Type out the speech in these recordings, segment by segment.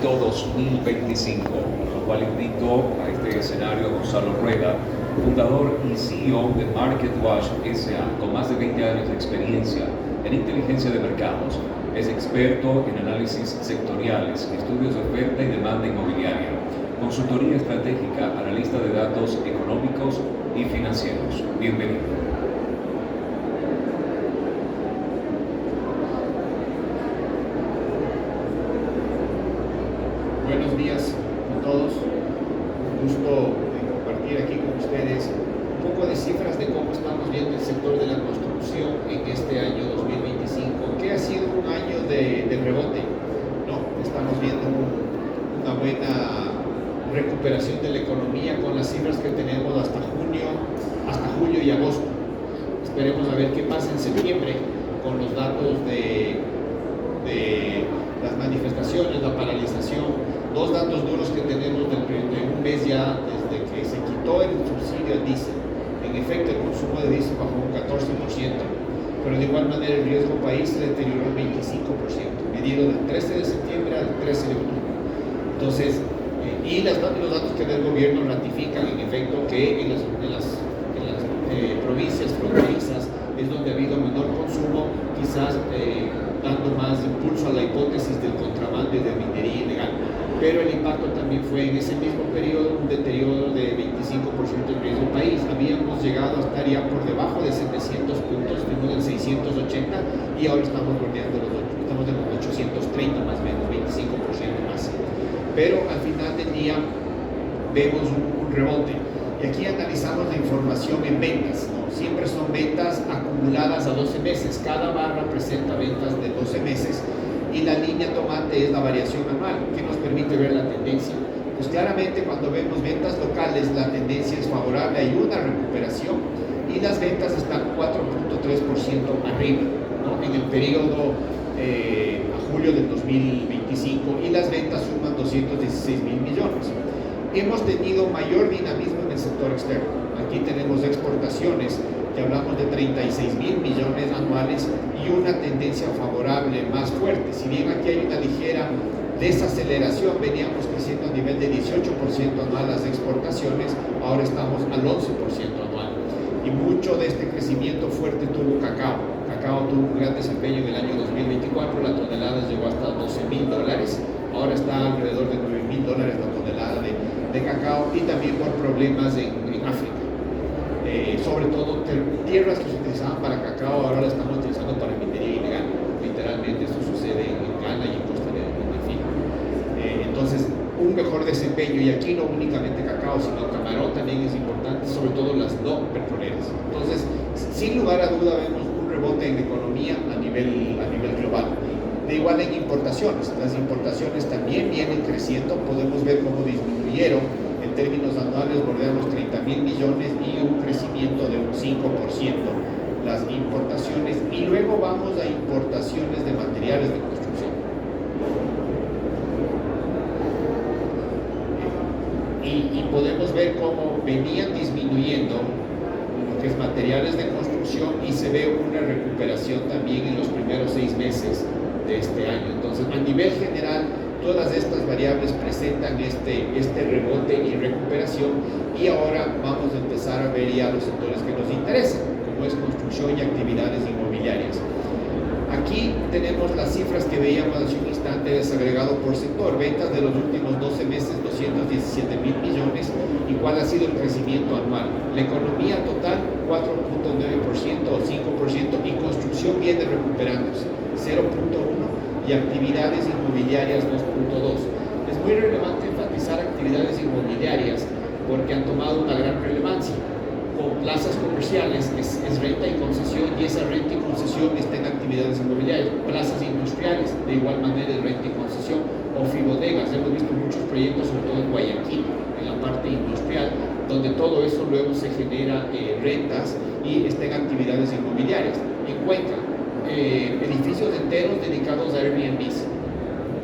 2025, lo cual invitó a este escenario a Gonzalo Rueda, fundador y CEO de MarketWatch S.A., con más de 20 años de experiencia en inteligencia de mercados. Es experto en análisis sectoriales, estudios de oferta y demanda inmobiliaria, consultoría estratégica, analista de datos económicos y financieros. Bienvenido. Buenos días a todos. Un gusto compartir aquí con ustedes un poco de cifras de cómo estamos viendo el sector de la construcción en este año 2025, que ha sido un año de rebote, ¿no? Estamos viendo una buena recuperación de la economía con las cifras que tenemos hasta julio y agosto. Esperemos a ver qué pasa en septiembre con los datos de las manifestaciones, la paralización. Dos datos duros que tenemos de un mes ya desde que se quitó el subsidio al diésel. En efecto, el consumo de diésel bajó un 14%, pero de igual manera el riesgo país se deterioró un 25%, medido del 13 de septiembre al 13 de octubre. Entonces, los datos que del gobierno ratifican en efecto que en las provincias fronterizas es donde ha habido menor consumo, quizás dando más impulso a la hipótesis del contrabando y de minería ilegal. Pero el impacto también fue en ese mismo periodo un deterioro de 25% del riesgo país. Habíamos llegado a estar ya por debajo de 700 puntos, estuvimos en 680 y ahora estamos bordeando estamos en los 830 más o menos, 25% más. Pero al final del día vemos un rebote. Y aquí analizamos la información en ventas, ¿no? Siempre son ventas acumuladas a 12 meses. Cada barra presenta ventas de 12 meses y la línea tomate es la variación anual, que nos permite ver la tendencia. Pues claramente cuando vemos ventas locales la tendencia es favorable, hay una recuperación y las ventas están 4.3% arriba, ¿no? En el periodo a julio del 2025 y las ventas suman 216 mil millones. Hemos tenido mayor dinamismo en el sector externo. Aquí tenemos exportaciones, que hablamos de 36 mil millones anuales y una tendencia favorable más fuerte. Si bien aquí hay una ligera desaceleración, veníamos creciendo a nivel de 18% anual las exportaciones, ahora estamos al 11% anual. Y mucho de este crecimiento fuerte tuvo cacao. Cacao tuvo un gran desempeño en el año 2024, la tonelada llegó hasta $12,000, ahora está alrededor de $9,000 la tonelada de cacao, y también por problemas en África. Sobre todo tierras que se utilizaban para cacao ahora la estamos utilizando para minería ilegal. Literalmente esto sucede en Ghana y en Costa de Marfil. Entonces, un mejor desempeño, y aquí no únicamente cacao, sino camarón también es importante, sobre todo las no petroleras. Entonces, sin lugar a duda vemos un rebote en la economía a nivel global. De igual en importaciones, las importaciones también vienen creciendo, podemos ver cómo disminuyeron en términos anuales, bordeamos 30 mil millones y un crecimiento de un 5% las importaciones, y luego vamos a importaciones de materiales de construcción. Y podemos ver cómo venían disminuyendo lo que es materiales de construcción y se ve una recuperación también en los primeros 6 meses de este año. Entonces, a nivel general, todas estas variables presentan este rebote y recuperación, y ahora vamos a empezar a ver ya los sectores que nos interesan, como es construcción y actividades inmobiliarias. Aquí tenemos las cifras que veíamos hace un instante desagregado por sector. Ventas de los últimos 12 meses, 217 mil millones. ¿Y cuál ha sido el crecimiento anual? La economía total, 4.9% o 5%, y construcción viene recuperándose, 0.1%, y actividades inmobiliarias 2.2%. Es muy relevante enfatizar actividades inmobiliarias porque han tomado una gran relevancia. Con plazas comerciales es renta y concesión, y esa renta y concesión está en actividades inmobiliarias. Plazas industriales, de igual manera, es renta y concesión. Ofibodegas, hemos visto muchos proyectos, sobre todo en Guayaquil, en la parte industrial, donde todo eso luego se genera rentas y está en actividades inmobiliarias. En Cuenca, edificios enteros dedicados a Airbnbs,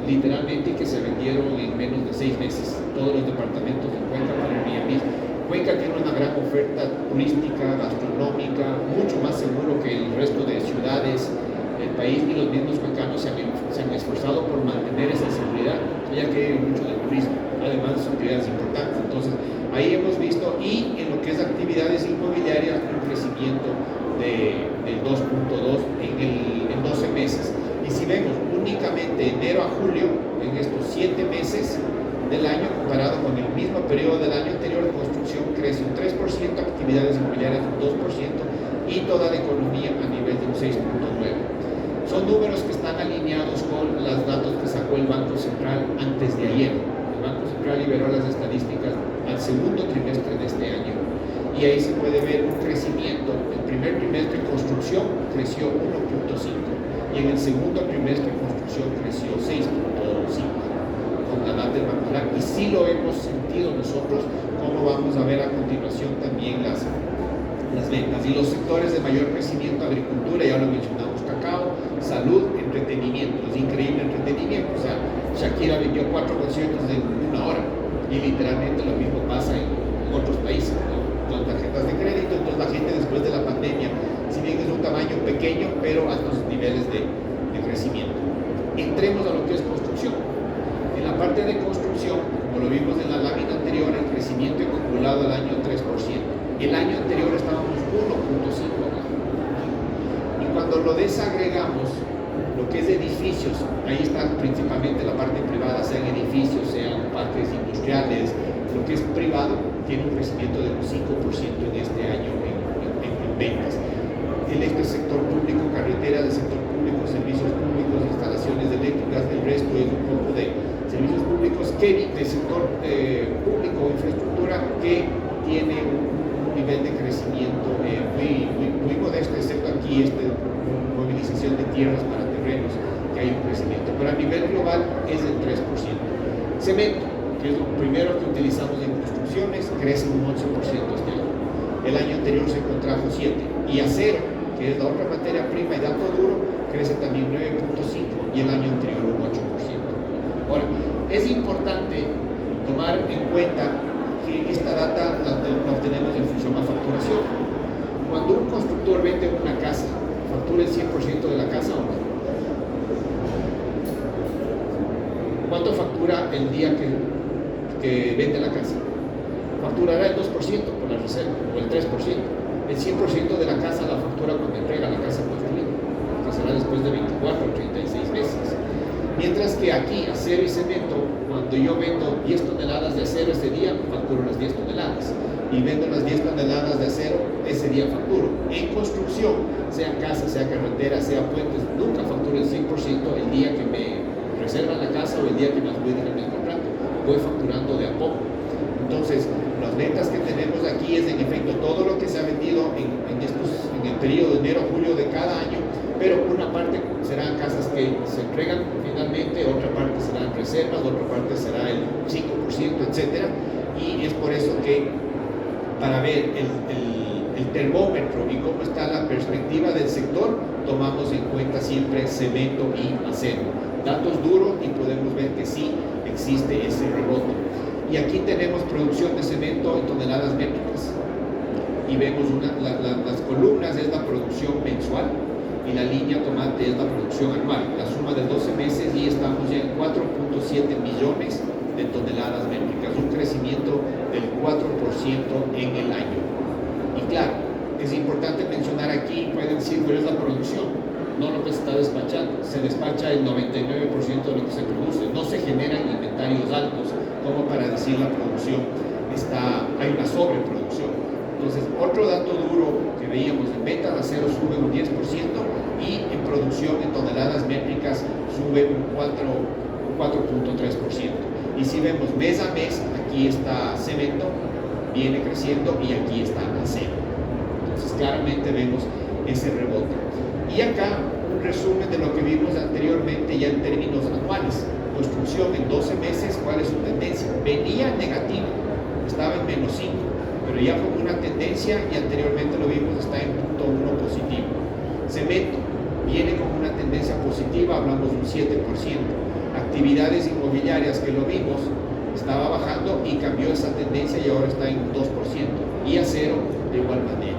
literalmente, que se vendieron en menos de 6 meses, todos los departamentos de Cuenca para Airbnbs. Cuenca tiene una gran oferta turística, gastronómica, mucho más seguro que el resto de ciudades del país, y los mismos cuencanos se han esforzado por mantener esa seguridad. ya que hay mucho del turismo, además son actividades importantes. Entonces, ahí hemos visto, y en lo que es actividades inmobiliarias, un crecimiento del 2.2 en 12 meses. Y si vemos únicamente enero a julio, en estos 7 meses del año, comparado con el mismo periodo del año anterior, construcción crece un 3%, actividades inmobiliarias un 2% y toda la economía a nivel de un 6.9%. Son números que están alineados con los datos que sacó el Banco Central antes de ayer. El Banco Central liberó las estadísticas al segundo trimestre de este año y ahí se puede ver un crecimiento. El primer trimestre en construcción creció 1.5 y en el segundo trimestre en construcción creció 6.5 con la data del Banco Central, y sí lo hemos sentido nosotros, como vamos a ver a continuación también las ventas. Y los sectores de mayor crecimiento: agricultura, ya lo mencionamos, cacao, salud, entretenimiento. Es increíble entretenimiento, o sea, Shakira vendió 4 conciertos en 1 hora, y literalmente lo mismo pasa en otros países, ¿no? Con tarjetas de crédito. Entonces la gente, después de la pandemia, si bien es un tamaño pequeño, pero altos niveles de crecimiento. Entremos a lo que es construcción. En la parte de construcción, como lo vimos en la lámina anterior, el crecimiento acumulado al año 3%. El año anterior estábamos 1.5%. Y cuando lo desagregamos, lo que es edificios, ahí está principalmente la parte privada, sean edificios, sean parques industriales, lo que es privado tiene un crecimiento de un 5% en este año en ventas. El sector público, carreteras del sector público, servicios públicos, instalaciones eléctricas, el resto es un poco de servicios públicos del sector público, infraestructura, que tiene un nivel de crecimiento muy modesto, excepto aquí movilización de tierras para terrenos, que hay un crecimiento, pero a nivel global es del 3%. Cemento, que es lo primero que utilizamos en construcciones, crece un 11% este año. El año anterior se contrajo 7%. Y acero, que es la otra materia prima y dato duro, crece también 9.5% y el año anterior un 8%. Ahora, es importante tomar en cuenta que esta data la obtenemos en función a facturación. Cuando un constructor vende una casa, ¿factura el 100% de la casa o no? ¿Cuánto factura el día que vende la casa? Facturará el 2% por la reserva, o el 3%. El 100% de la casa la factura cuando entrega la casa construida, que será después de 24 o 36 meses. Mientras que aquí, acero y cemento, cuando yo vendo 10 toneladas de acero ese día, facturo las 10 toneladas. Y vendo las 10 toneladas de acero, ese día facturo. En construcción, sea casa, sea carretera, sea puentes, nunca facturo el 100% el día que me reservan la casa o el día que me adjudican el contrato. Voy facturando de a poco. Entonces, las ventas que tenemos aquí es en efecto todo lo que se ha vendido en el periodo de enero a julio de cada año, pero una parte serán casas que se entregan finalmente, otra parte serán reservas, otra parte será el 5%, etcétera. Y es por eso que, para ver el termómetro y cómo está la perspectiva del sector, tomamos en cuenta siempre cemento y acero. Datos duros, y podemos ver que sí existe ese rebote. Y aquí tenemos producción de cemento en toneladas métricas. Y vemos las columnas es la producción mensual y la línea tomate es la producción anual. La suma de 12 meses y estamos ya en 4.7 millones de toneladas métricas, un crecimiento del 4% en el año. Y claro, es importante mencionar aquí, pueden decir, pero es la producción, no lo que se está despachando. Se despacha el 99% de lo que se produce, no se generan inventarios altos como para decir la producción hay una sobreproducción. Entonces, otro dato duro que veíamos: en ventas de acero sube un 10% y en producción en toneladas métricas sube un 4.3%. Y si vemos mes a mes, aquí está cemento, viene creciendo, y aquí está acero. Entonces, claramente vemos ese rebote. Y acá un resumen de lo que vimos anteriormente ya en términos anuales. Construcción en 12 meses, ¿cuál es su tendencia? Venía negativa, estaba en -5, pero ya como una tendencia, y anteriormente lo vimos, está en 0.1 positivo. Cemento viene con una tendencia positiva, hablamos de un 7%. Actividades inmobiliarias, que lo vimos, estaba bajando y cambió esa tendencia y ahora está en un 2%. Y acero de igual manera.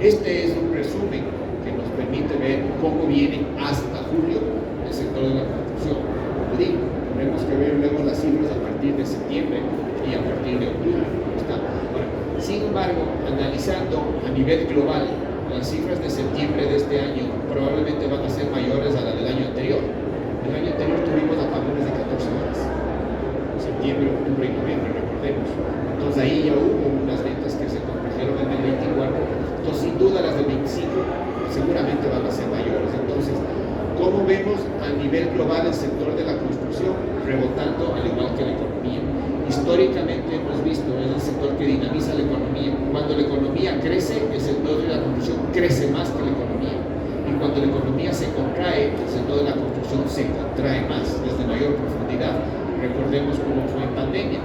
Este es un resumen que nos permite ver cómo viene hasta julio el sector de la construcción. Como digo, Tendremos que ver luego las cifras a partir de septiembre y a partir de octubre. Bueno, sin embargo, analizando a nivel global, las cifras de septiembre de este año probablemente van a ser mayores a las del año anterior. El año anterior tuvimos apagones de 14 horas. Septiembre, octubre y noviembre, recordemos. Entonces ahí ya hubo unas ventas que se contrajeron en el 24. Entonces sin duda las del 25 seguramente van a ser mayores. Entonces, ¿cómo vemos a nivel global el sector de la construcción rebotando al igual que la economía? Históricamente hemos visto, es el sector que dinamiza la economía. Cuando la economía crece, el sector de la construcción crece más que la economía. Y cuando la economía se contrae, el sector de la construcción se contrae más, desde mayor profundidad. Recordemos cómo fue en pandemia,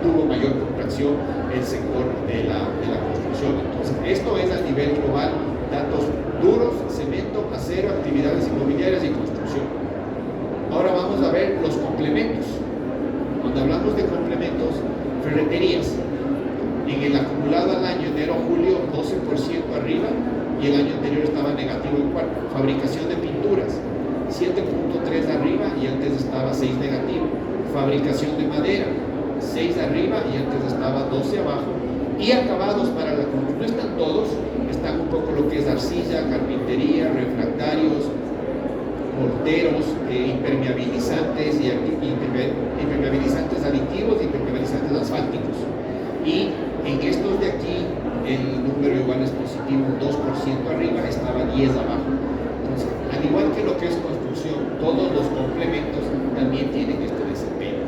tuvo mayor contracción el sector de la construcción. Entonces, esto es a nivel global, datos duros, cemento, acero, actividades inmobiliarias y construcción. Ahora vamos a ver los complementos. Cuando hablamos de complementos, ferreterías, en el acumulado al año enero-julio 12% arriba y el año anterior estaba negativo en 4. Fabricación de pinturas, 7.3 arriba y antes estaba 6 negativo. Fabricación de madera, 6 arriba y antes estaba 12 abajo. Y acabados para la construcción, no están todos, están un poco lo que es arcilla, carpintería, refractarios, morteros, impermeabilizantes y impermeabilizantes aditivos y impermeabilizantes asfálticos. Y en estos de aquí el número igual es positivo, 2% arriba, estaba 10 abajo. Entonces, al igual que lo que es construcción, todos los complementos también tienen este desempeño.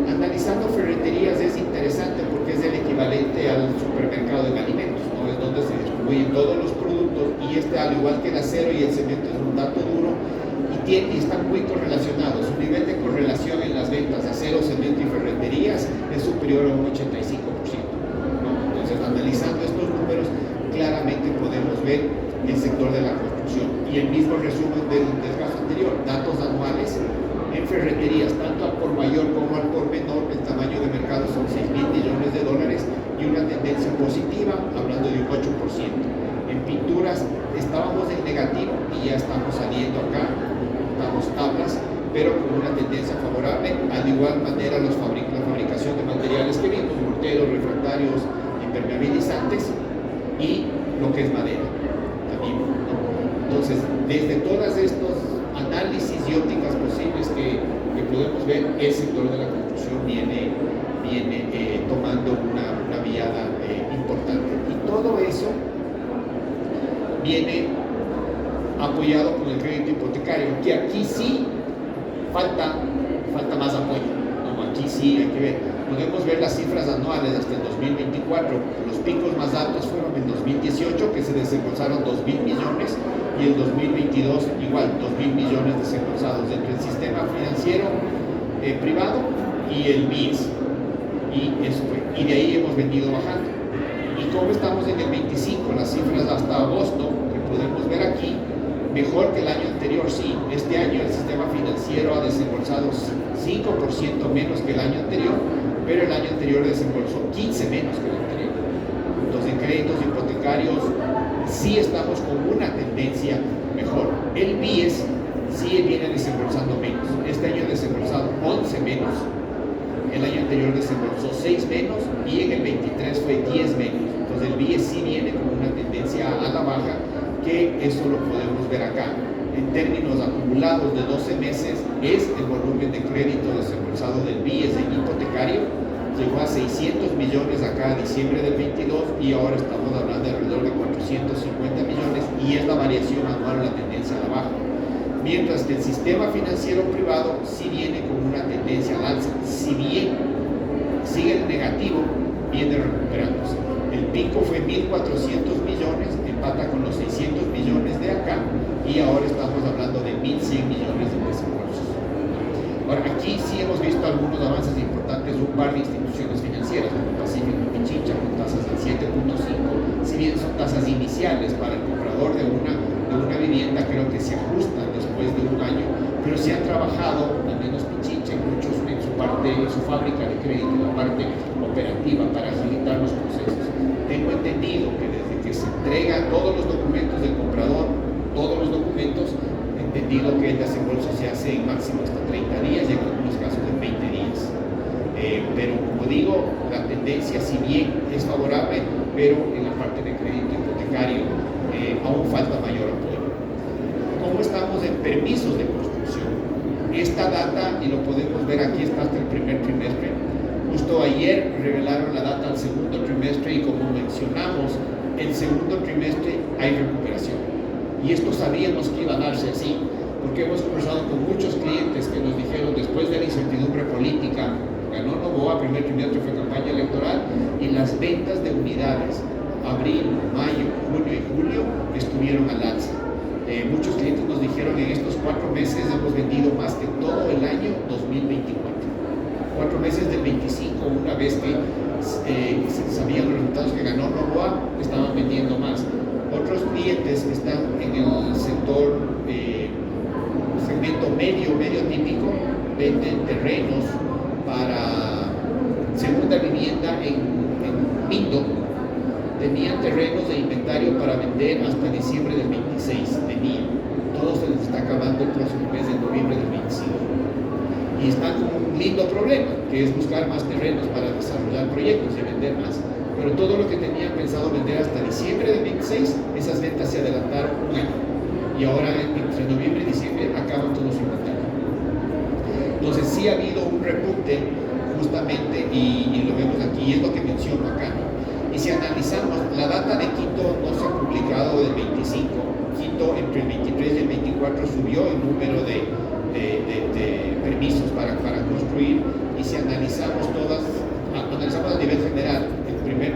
Analizando ferreterías es interesante porque es el equivalente al supermercado en alimentos, ¿no? Es donde se distribuyen todos los productos y al igual que el acero y el cemento es un dato duro y están muy correlacionados. Su nivel de correlación en las ventas de acero, cemento y ferreterías es superior a un 85%, ¿no? Entonces, analizando estos números, claramente podemos ver el sector de la construcción y el mismo resumen del caso anterior, datos anuales en ferreterías, tanto al por mayor como al por menor, el tamaño de mercado son 6.000 millones de dólares y una tendencia positiva, hablando de un 8%. En pinturas estábamos en negativo y ya estamos saliendo acá, estamos tablas, pero con una tendencia favorable. Al igual manera la fabricación de materiales que vimos, morteros, refractarios, impermeabilizantes y lo que es madera también, ¿no? Entonces, desde todos estos análisis y ópticas posibles que podemos ver, el sector de la construcción viene tomando una viada importante. Y todo eso viene apoyado con el crédito hipotecario, que aquí sí falta más apoyo, ¿no? Aquí sí hay que ver. Podemos ver las cifras anuales hasta el 2024. Los picos más altos fueron en 2018, que se desembolsaron 2.000 millones, y el 2022 igual, 2.000 millones desembolsados entre el sistema financiero privado y el BIS. Y de ahí hemos venido bajando. Y como estamos en el 25, las cifras hasta agosto, que podemos ver aquí, mejor que el año anterior, sí. Este año el sistema financiero ha desembolsado 5% menos que el año anterior, pero el año anterior desembolsó 15 menos que el anterior. Entonces, en créditos hipotecarios sí estamos con una tendencia mejor. El BIES sí viene desembolsando menos. Este año ha desembolsado 11 menos. El año anterior desembolsó 6 menos y en el 23 fue 10 menos. Entonces el BIES sí viene con una tendencia a la baja, que eso lo podemos ver acá. En términos acumulados de 12 meses, es el volumen de crédito desembolsado del BIES en hipotecario. Llegó a 600 millones acá a diciembre del 22 y ahora estamos hablando de alrededor de 450 millones y es la variación anual, la tendencia a la baja. Mientras que el sistema financiero privado sí viene con una tendencia al alza. Si bien sigue en negativo, viene recuperándose. El pico fue 1.400 millones, empata con los 600 millones de acá y ahora estamos hablando de 1.100 millones de desembolsos. Ahora, aquí sí hemos visto algunos avances importantes, un par de instituciones financieras, como Pacífico y Pichincha, con tasas del 7.5, si bien son tasas iniciales para el comprador de una vivienda, creo que se ajustan después de un año, pero se han trabajado, al menos Pichincha, muchos en su fábrica de crédito, en la parte operativa, para agilitar los procesos. Tengo entendido que desde que se entregan todos los documentos del comprador, todos los documentos, entendido que el desembolso se hace en máximo hasta 30 días y en algunos casos en 20 días. Pero como digo, la tendencia, si bien es favorable, pero en la parte de crédito hipotecario aún falta mayor apoyo. ¿Cómo estamos en permisos de construcción? Esta data, y lo podemos ver aquí, está hasta el primer trimestre. Justo ayer revelaron la data al segundo trimestre y como mencionamos, el segundo trimestre hay recuperación. Y esto sabíamos que iba a darse así, porque hemos conversado con muchos clientes que nos dijeron, después de la incertidumbre política, ganó Noboa, primer trimestre fue campaña electoral, y las ventas de unidades, abril, mayo, junio y julio, estuvieron al alza. Muchos clientes nos dijeron, en estos 4 meses hemos vendido más que todo el año 2024. 4 meses del 25, una vez que se sabían los resultados que ganó Noboa, estaban vendiendo más. Otros clientes que están en el sector, segmento medio típico, venden terrenos para segunda vivienda en Mindo. Tenían terrenos de inventario para vender hasta diciembre del 26. Todo se les está acabando el próximo mes de noviembre del 25. Y están con un lindo problema, que es buscar más terrenos para desarrollar proyectos y vender más. Pero todo lo que tenían pensado vender hasta diciembre del 26, esas ventas se adelantaron un año. Y ahora entre noviembre y diciembre acaban todos su inventario. Entonces sí ha habido un repunte justamente, y lo vemos aquí, y es lo que menciono acá, ¿no? Y si analizamos, la data de Quito no se ha publicado del 25. Quito entre el 23 y el 24 subió el número de permisos para construir, y si analizamos analizamos a nivel general, el primer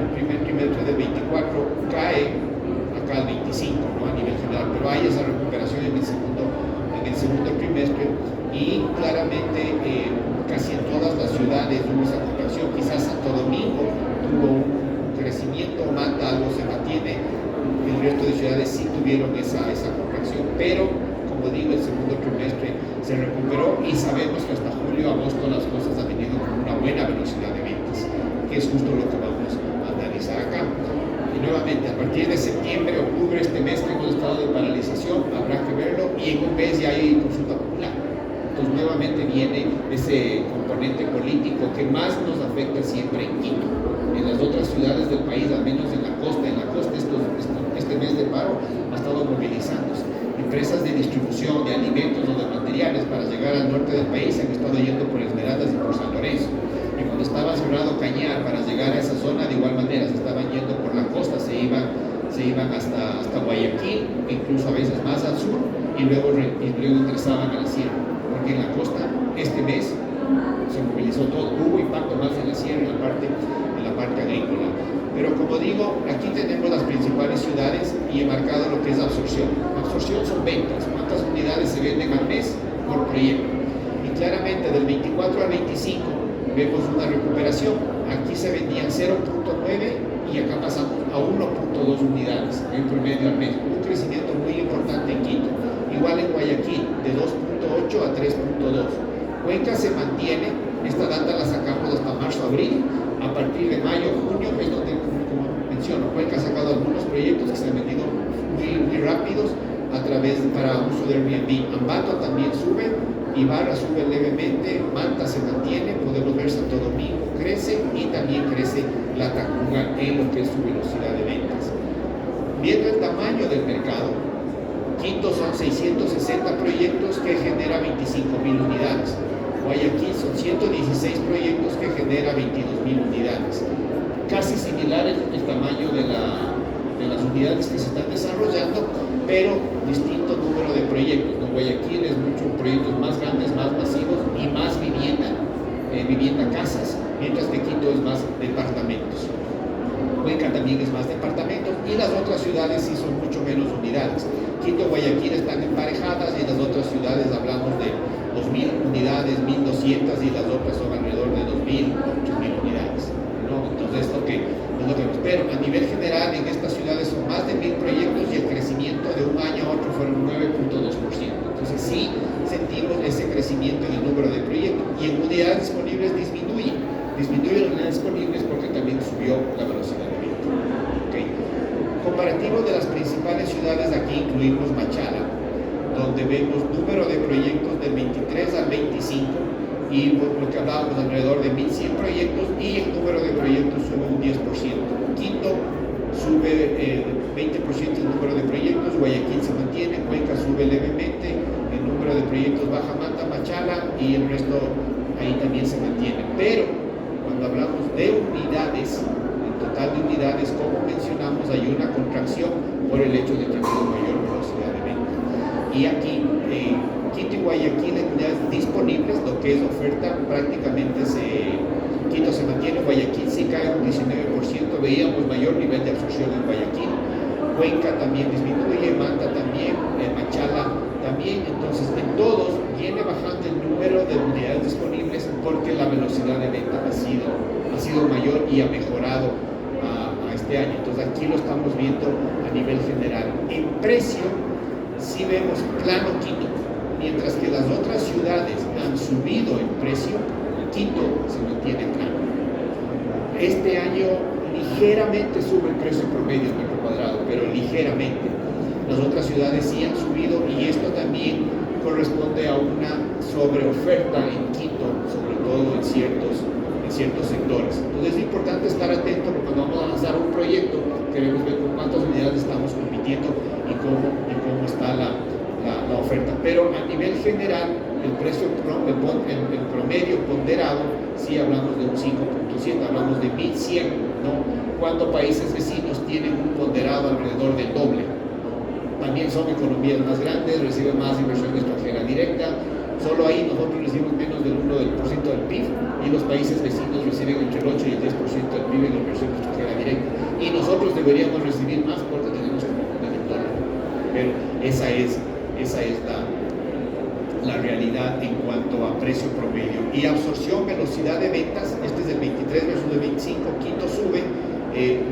trimestre del 24 cae acá al 25, ¿no? A nivel general, pero hay esa recuperación en el segundo trimestre, y claramente casi en todas las ciudades hubo esa recuperación. Quizás Santo Domingo tuvo un crecimiento, Manta algo se mantiene, el resto de ciudades sí tuvieron esa contracción, pero como digo, el segundo trimestre se recuperó, y sabemos que hasta julio, agosto las cosas han venido con una buena velocidad de ventas, que es justo lo que vamos a analizar acá. Y nuevamente, a partir de septiembre, octubre, este mes tenemos estado de paralización, habrá que verlo, y en un mes ya hay consulta popular. Entonces nuevamente viene ese componente político que más nos afecta siempre en Quito. En las otras ciudades del país, al menos en la costa este mes de paro ha estado movilizándose. Empresas de distribución de alimentos o de materiales para llegar al norte del país han estado yendo por Esmeraldas y por San Lorenzo. Y cuando estaba cerrado Cañar para llegar a esa zona, de igual manera se estaban yendo por la costa, se iban hasta Guayaquil, incluso a veces más al sur, y luego ingresaban a la sierra. Porque en la costa este mes se movilizó todo, hubo impacto más en la sierra, en la parte agrícola. Pero como digo, aquí tenemos las principales ciudades y he marcado lo que es absorción. Absorción son ventas, cuántas unidades se venden al mes por proyecto. Y claramente del 24 al 25 vemos una recuperación. Aquí se vendían 0.9 y acá pasamos a 1.2 unidades en promedio al mes. Un crecimiento muy importante en Quito. Igual en Guayaquil, de 2.8 a 3.2. Cuenca se mantiene, esta data la sacamos hasta marzo-abril. A partir de mayo, junio es donde, como menciono, Cuenca ha sacado algunos proyectos que se han vendido muy rápidos para uso de Airbnb. Ambato también sube, Ibarra sube levemente, Manta se mantiene, podemos ver Santo Domingo crece, y también crece la Tacunga en lo que es su velocidad de ventas. Viendo el tamaño del mercado, Quito son 660 proyectos que genera 25.000 unidades. Guayaquil son 116 proyectos que genera 22.000 unidades. Casi similar el tamaño de las unidades que se están desarrollando, pero distinto número de proyectos. En Guayaquil es mucho proyectos más grandes, más masivos y más vivienda casas, mientras que Quito es más departamentos. Cuenca también es más departamentos, y las otras ciudades sí son mucho menos unidades. Quito y Guayaquil están emparejadas, y en las otras ciudades hablamos de 2.000 unidades, 1.200, y las otras son alrededor de 2.000, 8.000 unidades, ¿no? Entonces es lo que vemos. Pero a nivel general en estas ciudades son más de 1.000 proyectos, y el crecimiento de un año a otro fueron 9.2%. Entonces sí sentimos ese crecimiento en el número de proyectos, y en unidades disponibles disminuyen las unidades disponibles porque también subió la velocidad de venta. ¿Okay? Comparativo de las principales ciudades, aquí incluimos Machala. donde vemos número de proyectos del 23 al 25 y lo que hablábamos alrededor de 1.100 proyectos y el número de proyectos sube un 10%. Quito sube 20% el número de proyectos, Guayaquil se mantiene, Cuenca sube levemente, el número de proyectos baja Manta, Machala y el resto ahí también se mantiene. Pero cuando hablamos de unidades, el total de unidades, como mencionamos, hay una contracción por el hecho de que ha habido mayor velocidad de venta. Y aquí, Quito y Guayaquil en unidades disponibles, lo que es oferta, prácticamente Quito se mantiene, Guayaquil sí cae un 19%, veíamos mayor nivel de absorción en Guayaquil, Cuenca también disminuye, Manta también, Machala también, entonces en todos viene bajando el número de unidades disponibles porque la velocidad de venta ha sido mayor y ha mejorado a este año. Entonces aquí lo estamos viendo a nivel general. En precio sí vemos plano Quito, mientras que las otras ciudades han subido en precio, Quito se mantiene plano. Este año ligeramente sube el precio promedio del metro cuadrado, pero ligeramente. Las otras ciudades sí han subido y esto también corresponde a una sobreoferta en Quito, sobre todo en ciertos sectores. Entonces es importante estar atento porque cuando vamos a lanzar un proyecto queremos ver con cuántas unidades estamos compitiendo y cómo está la oferta. Pero a nivel general, el precio en promedio ponderado, sí hablamos de un 5.7, hablamos de 1.100, ¿no? Cuando países vecinos tienen un ponderado alrededor del doble. También son economías más grandes, reciben más inversión extranjera directa. Solo ahí nosotros recibimos menos del 1% del PIB y los países vecinos reciben entre el 8 y el 10% del PIB en inversión extranjera directa. Y nosotros deberíamos recibir más porque tenemos como del dólar. Pero esa es la realidad en cuanto a precio promedio. Y absorción, velocidad de ventas, este es del 23 versus el 25, Quito sube,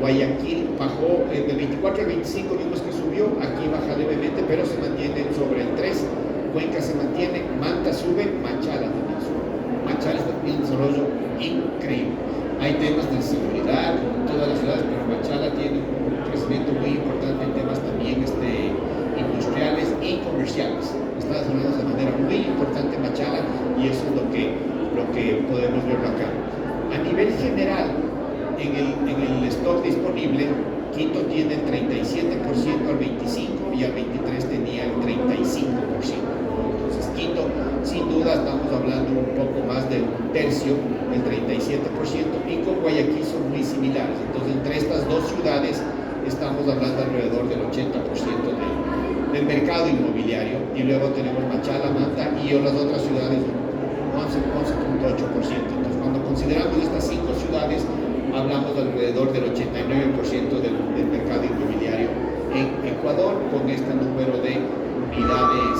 Guayaquil bajó, del 24 al 25 vimos que subió, aquí baja levemente, pero se mantiene sobre el 3, Cuenca se mantiene, Manta sube, Machala también sube. Machala está teniendo un desarrollo increíble. Hay temas de seguridad, como en todas las ciudades, pero Machala tiene un crecimiento muy importante en temas también industriales y comerciales. Está desarrollando de manera muy importante Machala y eso es lo que podemos verlo acá. A nivel general, en el stock disponible, Quito tiene el 37% al 25% y al 23% tenía el 35%. Entonces Quito, sin duda, estamos hablando un poco más de un tercio, el 37%, y con Guayaquil son muy similares. Entonces entre estas dos ciudades estamos hablando alrededor del 80% del mercado inmobiliario, y luego tenemos Machala, Manta y las otras ciudades un 11.8%. Entonces cuando consideramos estas 5 ciudades hablamos de alrededor del 89% del mercado inmobiliario en Ecuador con este número de unidades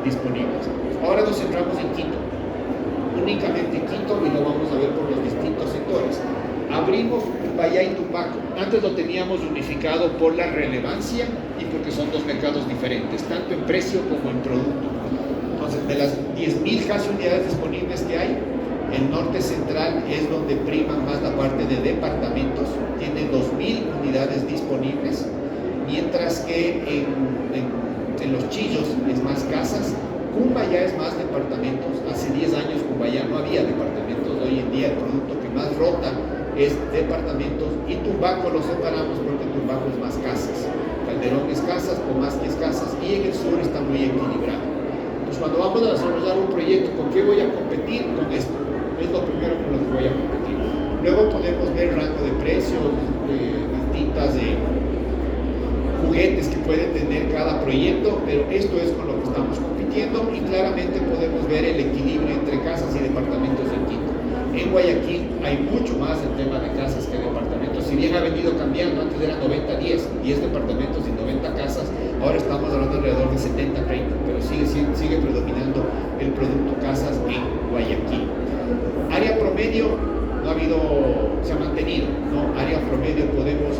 disponibles. Ahora nos centramos en Quito, únicamente Quito, y lo vamos a ver por los distintos sectores. Abrimos Cumbayá y Tupac. Antes lo teníamos unificado por la relevancia y porque son dos mercados diferentes, tanto en precio como en producto. Entonces, de las 10.000 casi unidades disponibles que hay, el norte central es donde priman más la parte de departamentos, tiene 2.000 unidades disponibles, mientras que en los Chillos es más casas. Cumbayá es más departamentos. Hace 10 años Cumbayá no había departamentos, hoy en día el producto que más rota es departamentos, y Tumbaco lo separamos porque Tumbaco es más casas, Calderón es casas, Pomaski es casas, y en el sur está muy equilibrado. Entonces cuando vamos a desarrollar un proyecto, ¿con qué voy a competir? Con esto es lo primero con lo que voy a competir. Luego podemos ver rango de precios, distintas juguetes que puede tener cada proyecto, pero esto es con lo que estamos compitiendo, y claramente podemos ver el equilibrio entre casas y departamentos en Quito. En Guayaquil hay mucho más el tema de casas que departamentos, si bien ha venido cambiando, antes era 90-10, 10 departamentos y 90 casas, ahora estamos hablando alrededor de 70-30, pero sigue predominando el producto casas en Guayaquil. Área promedio se ha mantenido, ¿no? Área promedio podemos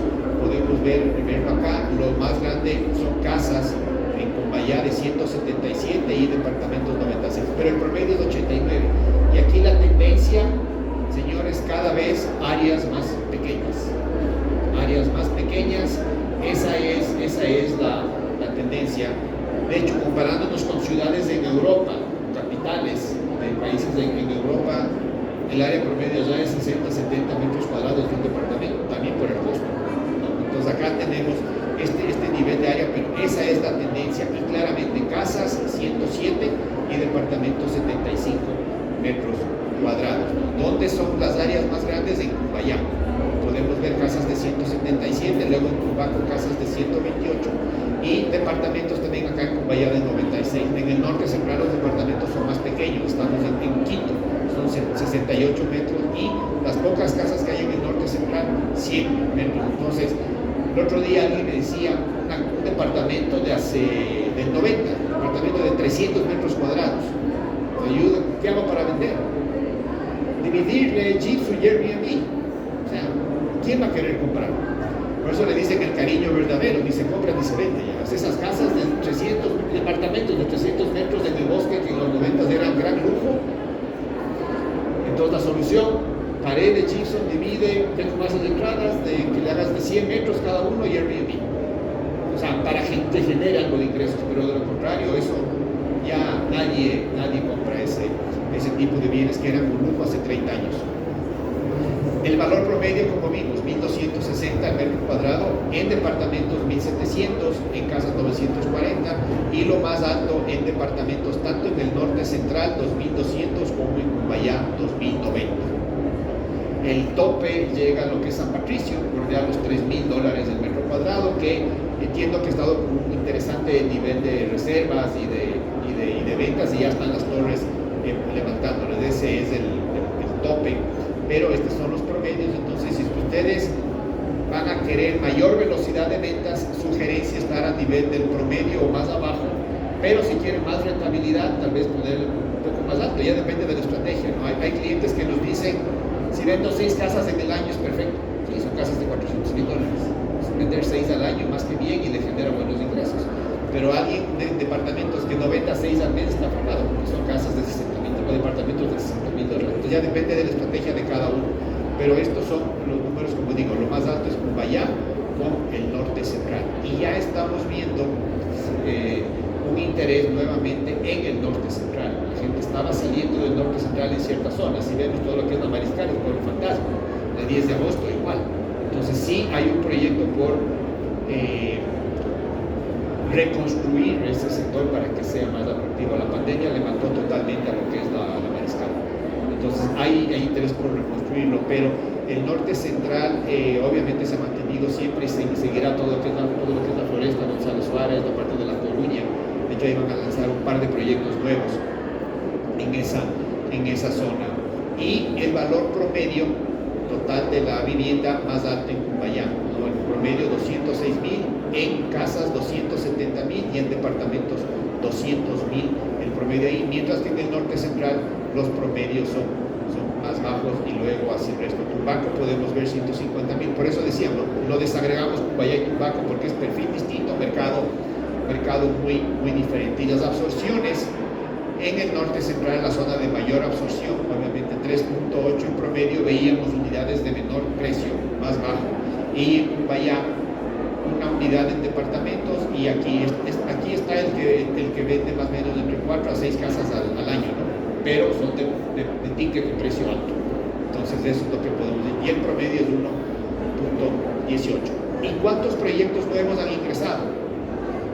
verlo acá, lo más grande son casas en Cumbayá de 177 y departamentos 96, pero el promedio es 89. Y aquí la tendencia, señores, cada vez áreas más pequeñas. Áreas más pequeñas, esa es la tendencia. De hecho, comparándonos con ciudades en Europa, capitales de países en Europa, el área promedio ya es 60, 70 metros cuadrados de un departamento, también por el costo, ¿no? Entonces acá tenemos este nivel de área, pero esa es la tendencia, y claramente casas 107 y departamentos 75 metros cuadrados, ¿no? ¿Dónde son las áreas más grandes? En Cumbayá. Podemos ver casas de 177, luego en Tubaco casas de 128 y departamentos también acá en Cumbayá de 96. En el norte central los departamentos son más pequeños, estamos en Quito, son 68 metros, y las pocas casas que hay en el norte central, 100 metros. Entonces, el otro día alguien me decía un departamento del 90, un departamento de 300 metros cuadrados. Ayuda, ¿qué hago para vender? Dividirle Jitsu y Airbnb. O sea, ¿quién va a querer comprar? Por eso le dicen el cariño verdadero, ni se compra ni se vende. Ya. Esas casas de 300, departamentos de 300 metros en el bosque, que en los 90 eran gran lujo. Entonces la solución, pared de gypsum, divide, tengo más de entradas, que le hagas de 100 metros cada uno y Airbnb. O sea, para que te genere algo de ingresos, pero de lo contrario, eso ya nadie compra ese tipo de bienes que eran un lujo hace 30 años. El valor promedio, como vimos, 1.260 el metro cuadrado, en departamentos 1.700, en casas 940, y lo más alto en departamentos tanto en el norte central 2.200 como en Cumbayá 2.090. El tope llega a lo que es San Patricio, bordea los $3.000 el metro cuadrado, que entiendo que ha estado con un interesante nivel de reservas y de ventas, y ya están las torres levantándoles. Ese es el tope, pero estos son los promedios. Entonces, si ustedes van a querer mayor velocidad de ventas, sugerencia estar a nivel del promedio o más abajo, pero si quieren más rentabilidad, tal vez poner un poco más alto. Ya depende de la estrategia, ¿no? Hay clientes que nos dicen, si vendo 6 casas en el año es perfecto. Sí, son casas de $400.000. Vender 6 al año más que bien y le genera buenos ingresos. Pero alguien de departamentos que no venda 6 al mes está formado, porque son casas de $60.000 o departamentos de $60.000. Entonces ya depende de la estrategia de cada uno. Pero estos son los números, como digo, lo más alto es Cumbayá con el norte central. Y ya estamos viendo un interés nuevamente en el norte central. La gente estaba saliendo del norte central en ciertas zonas. Si vemos todo lo que es la Mariscal, el pueblo fantasma, el 10 de agosto igual. Entonces sí hay un proyecto por reconstruir ese sector para que sea más atractivo. La pandemia le mató totalmente a lo que es la Mariscal. Entonces hay interés por reconstruirlo, pero el norte central obviamente se ha mantenido siempre y seguirá todo lo que es la floresta, Gonzalo Suárez, la parte de La Coruña. De hecho, iban a lanzar un par de proyectos nuevos en esa zona. Y el valor promedio total de la vivienda más alto en Cumbayá, ¿no? En promedio 206.000, en casas 270.000 y en departamentos 200.000 el promedio ahí, mientras que en el norte central los promedios son más bajos, y luego hacia el resto. Tubaco podemos ver 150.000, por eso decíamos, lo desagregamos Cumbayá y Tubaco porque es perfil distinto, mercado muy, muy diferente. Y las absorciones en el norte central, la zona de mayor absorción, obviamente 3.8 en promedio, veíamos unidades de menor precio, más bajo, y en Cumbayá una unidad en departamentos, y aquí está el que vende más o menos entre 4 a 6 casas al año, ¿no? Pero son de ticket de precio alto. Entonces eso es lo que podemos decir, y el promedio es 1.18. ¿Y cuántos proyectos nuevos han ingresado?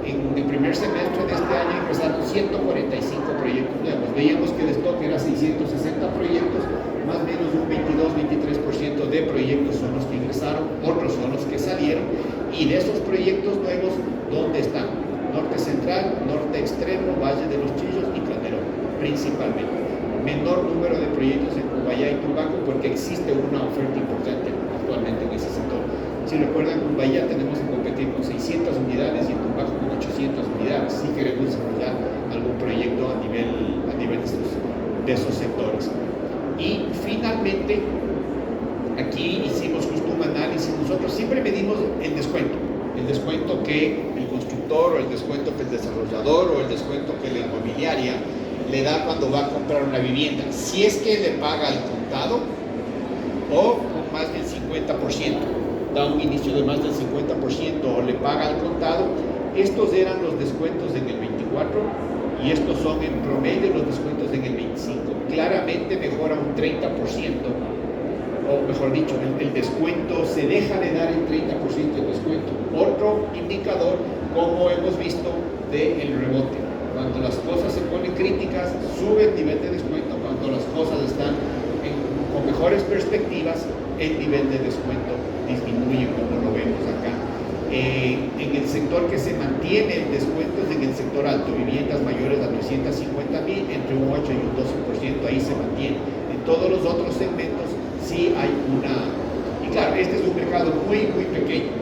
En el primer semestre de este año ingresaron 145 proyectos nuevos. Veíamos que el stock era 660 proyectos, más o menos un 22-23% de proyectos son los que ingresaron, otros son los que salieron. Y de esos proyectos nuevos, ¿dónde están? Norte central, norte extremo, Valle de los Chillos y Calderón, principalmente. Menor número de proyectos en Cumbayá y Tubaco porque existe una oferta importante actualmente en ese sector. Si recuerdan, en Cumbayá tenemos que competir con 600 unidades y en Tubaco con 800 unidades, si queremos desarrollar algún proyecto a nivel de esos sectores. Y finalmente, aquí hicimos justo un análisis. Nosotros siempre medimos el descuento que el constructor, o el descuento que el desarrollador, o el descuento que la inmobiliaria le da cuando va a comprar una vivienda, si es que le paga al contado o con más del 50%, da un inicio de más del 50% o le paga al contado. Estos eran los descuentos en el 20. 24, y estos son en promedio los descuentos en el 25. Claramente mejora un 30%, o mejor dicho, el descuento se deja de dar el 30% de descuento. Otro indicador, como hemos visto, del rebote. Cuando las cosas se ponen críticas, sube el nivel de descuento. Cuando las cosas están con mejores perspectivas, el nivel de descuento disminuye, como lo vemos acá. En el sector que se mantiene el descuento es en el sector alto, viviendas mayores a 350.000, entre un 8 y un 12%, ahí se mantiene. En todos los otros segmentos sí hay una... Y claro, este es un mercado muy, muy pequeño.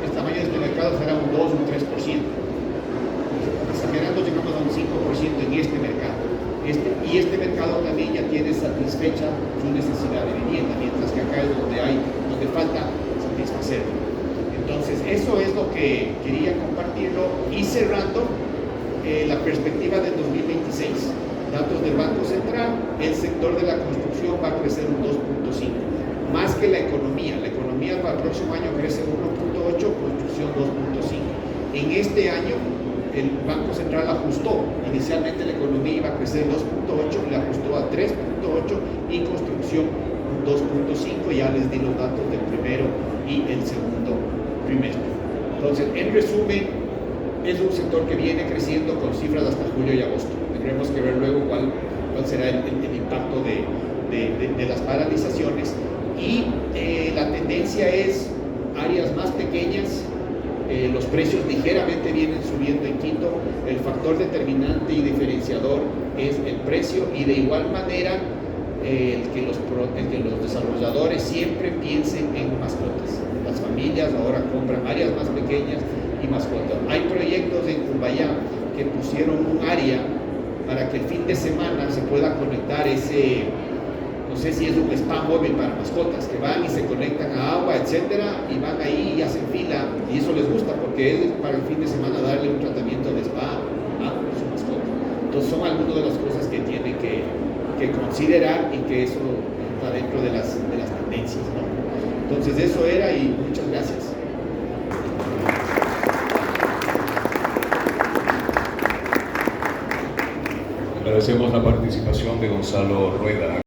El tamaño de este mercado será un 2 o un 3%. Exagerando, llegamos a un 5% en este mercado. Y este mercado también ya tiene satisfecha su necesidad de vivienda, mientras que acá es donde falta satisfacerlo. Entonces, eso es lo que quería compartirlo. Y cerrando, la perspectiva del 2026. Datos del Banco Central, el sector de la construcción va a crecer un 2.5, más que la economía. La economía para el próximo año crece 1.8, construcción 2.5. En este año, el Banco Central ajustó. Inicialmente la economía iba a crecer 2.8, le ajustó a 3.8 y construcción 2.5. Ya les di los datos del primero y el segundo trimestre. Entonces, en resumen, es un sector que viene creciendo con cifras hasta julio y agosto. Tendremos que ver luego cuál será el impacto de las paralizaciones. Y la tendencia es áreas más pequeñas. Los precios ligeramente vienen subiendo en Quito. El factor determinante y diferenciador es el precio, y de igual manera que los desarrolladores siempre piensen en mascotas. Las familias ahora compran áreas más pequeñas y mascotas. Hay proyectos en Cumbayá que pusieron un área para que el fin de semana se pueda conectar ese, no sé si es un spa móvil para mascotas, que van y se conectan a agua, etcétera, y van ahí y hacen fila, y eso les gusta porque es para el fin de semana darle un tratamiento de spa a su mascota. Entonces son algunas de las cosas que tienen que considerar, y que eso está dentro de las tendencias, ¿no? Entonces eso era, y muchas gracias. Agradecemos la participación de Gonzalo Rueda.